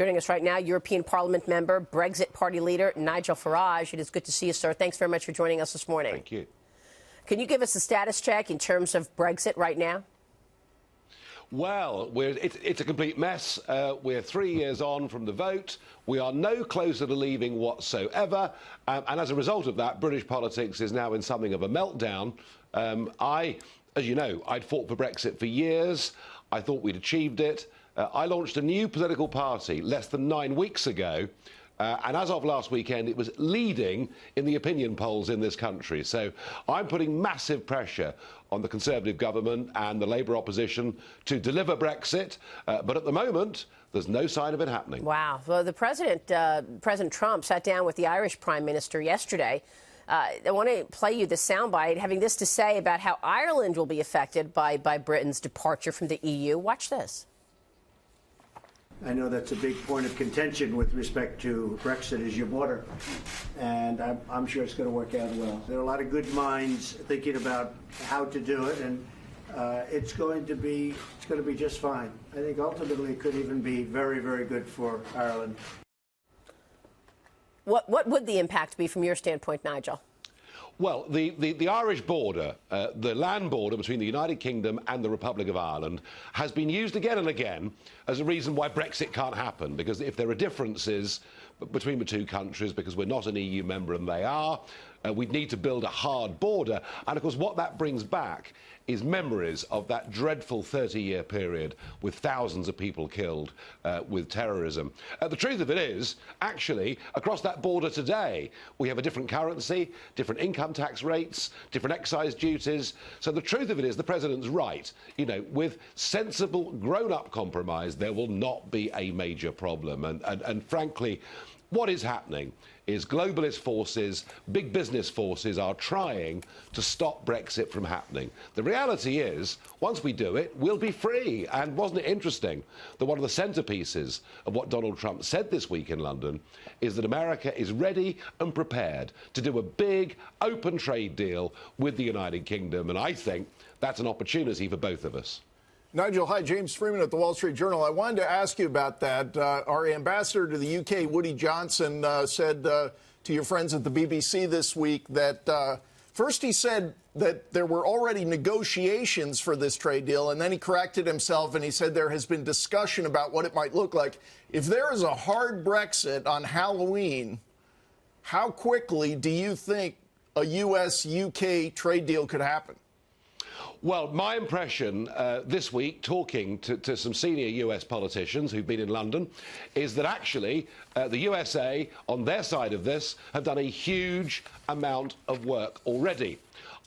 Joining us right now, European Parliament member, Brexit Party leader Nigel Farage. It is good to see you, sir. Thanks very much for joining us this morning. Thank you. Can you give us a status check in terms of Brexit right now? Well, it's a complete mess. We're 3 years on from the vote. We are no closer to leaving whatsoever. And as a result of that, British politics is now in something of a meltdown. As you know, I'd fought for Brexit for years. I thought we'd achieved it. I launched a new political party less than 9 weeks ago. And as of last weekend, it was leading in the opinion polls in this country. So I'm putting massive pressure on the Conservative government and the Labour opposition to deliver Brexit. But at the moment, there's no sign of it happening. Wow. Well, the President Trump sat down with the Irish Prime Minister yesterday. I want to play you the soundbite, having this to say about how Ireland will be affected by Britain's departure from the EU. Watch this. I know that's a big point of contention with respect to Brexit is your border, and I'm sure it's going to work out well. There are a lot of good minds thinking about how to do it, and it's going to be just fine. I think ultimately it could even be very, very good for Ireland. What would the impact be from your standpoint, Nigel? Well, the Irish border, the land border between the United Kingdom and the Republic of Ireland, has been used again and again as a reason why Brexit can't happen, because if there are differences between the two countries, because we're not an EU member and they are, we'd need to build a hard border. And, of course, what that brings back is memories of that dreadful 30-year period with thousands of people killed with terrorism. The truth of it is, actually, across that border today, we have a different currency, different income tax rates, different excise duties. So the truth of it is the President's right. You know, with sensible, grown-up compromise, there will not be a major problem. And frankly, what is happening is globalist forces, big business forces are trying to stop Brexit from happening. The reality is, once we do it, we'll be free. And wasn't it interesting that one of the centerpieces of what Donald Trump said this week in London is that America is ready and prepared to do a big open trade deal with the United Kingdom. And I think that's an opportunity for both of us. Nigel, hi, James Freeman at the Wall Street Journal. I wanted to ask you about that. Our ambassador to the UK, Woody Johnson, said to your friends at the BBC this week that first he said that there were already negotiations for this trade deal, and then he corrected himself and he said there has been discussion about what it might look like. If there is a hard Brexit on Halloween, how quickly do you think a US-UK trade deal could happen? Well, my impression this week, talking to some senior US politicians who've been in London, is that actually the USA, on their side of this, have done a huge amount of work already.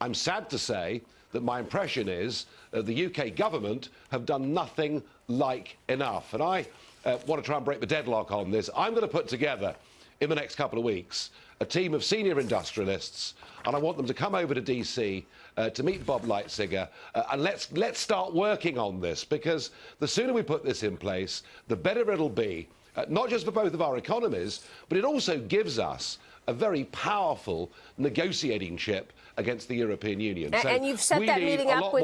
I'm sad to say that my impression is the UK government have done nothing like enough. And I want to try and break the deadlock on this. I'm going to put together, in the next couple of weeks, a team of senior industrialists, and I want them to come over to DC to meet Bob Lighthizer, and let's start working on this, because the sooner we put this in place, the better it'll be, not just for both of our economies, but it also gives us a very powerful negotiating chip against the European Union. And you've set that meeting up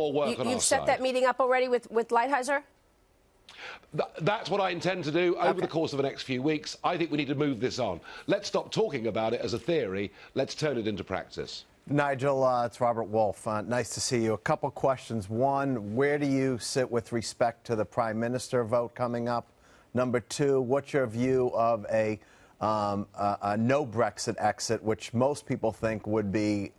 you've set that meeting up already with Lighthizer? That's what I intend to do over the course of the next few weeks. I think we need to move this on. Let's stop talking about it as a theory. Let's turn it into practice. Nigel, it's Robert Wolf. Nice to see you. A couple questions. One, where do you sit with respect to the Prime Minister vote coming up? Number two, what's your view of a no Brexit exit, which most people think would be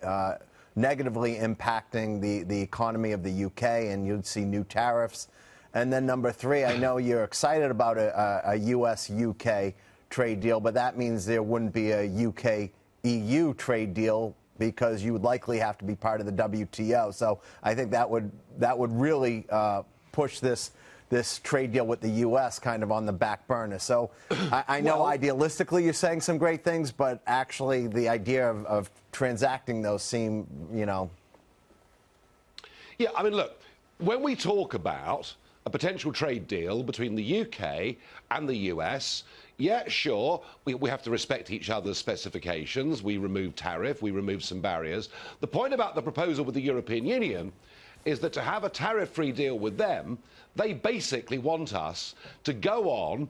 negatively impacting the economy of the UK, and you'd see new tariffs? And then number three, I know you're excited about a US-UK trade deal, but that means there wouldn't be a UK-EU trade deal because you would likely have to be part of the WTO. So I think that would really push this trade deal with the U.S. kind of on the back burner. So I know idealistically you're saying some great things, but actually the idea of transacting those seem, you know. Yeah, I mean, look, when we talk about a potential trade deal between the UK and the US, yeah, sure, we have to respect each other's specifications. We remove tariff, we remove some barriers. The point about the proposal with the European Union is that to have a tariff-free deal with them, they basically want us to go on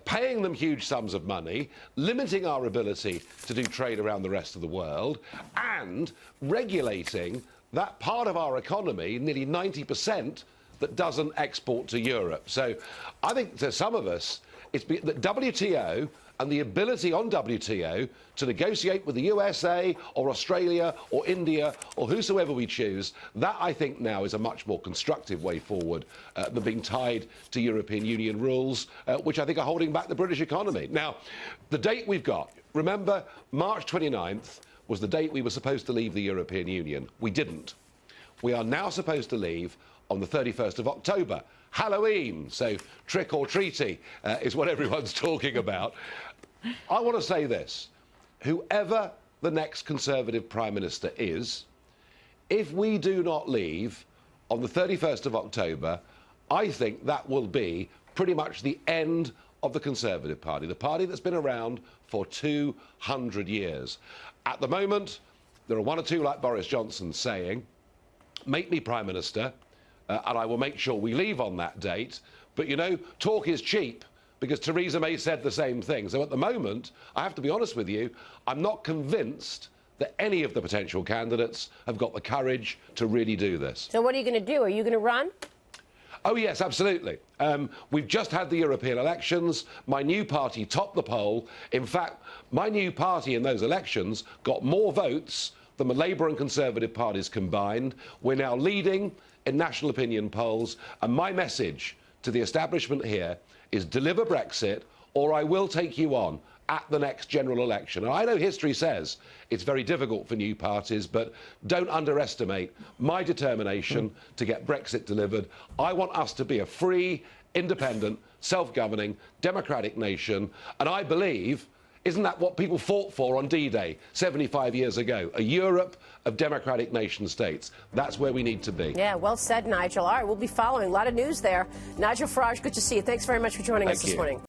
paying them huge sums of money, limiting our ability to do trade around the rest of the world, and regulating that part of our economy, nearly 90%, that doesn't export to Europe. So I think to some of us, it's that WTO and the ability on WTO to negotiate with the USA or Australia or India or whosoever we choose, that I think now is a much more constructive way forward than being tied to European Union rules, which I think are holding back the British economy. Now, the date we've got, remember, March 29th was the date we were supposed to leave the European Union. We didn't. We are now supposed to leave on the 31st of October. Halloween, so trick or treaty is what everyone's talking about. I want to say this. Whoever the next Conservative Prime Minister is, if we do not leave on the 31st of October, I think that will be pretty much the end of the Conservative Party, the party that's been around for 200 years. At the moment, there are one or two like Boris Johnson saying, make me Prime Minister, and I will make sure we leave on that date. But, you know, talk is cheap, because Theresa May said the same thing. So at the moment, I have to be honest with you, I'm not convinced that any of the potential candidates have got the courage to really do this. So what are you going to do? Are you going to run? Oh, yes, absolutely. We've just had the European elections. My new party topped the poll. In fact, my new party in those elections got more votes than the Labour and Conservative parties combined. We're now leading in national opinion polls, and my message to the establishment here is deliver Brexit, or I will take you on at the next general election. And I know history says it's very difficult for new parties, but don't underestimate my determination to get Brexit delivered. I want us to be a free, independent, self-governing, democratic nation, and I believe, isn't that what people fought for on D-Day 75 years ago? A Europe of democratic nation states. That's where we need to be. Yeah, well said, Nigel. All right, we'll be following. A lot of news there. Nigel Farage, good to see you. Thanks very much for joining us this morning.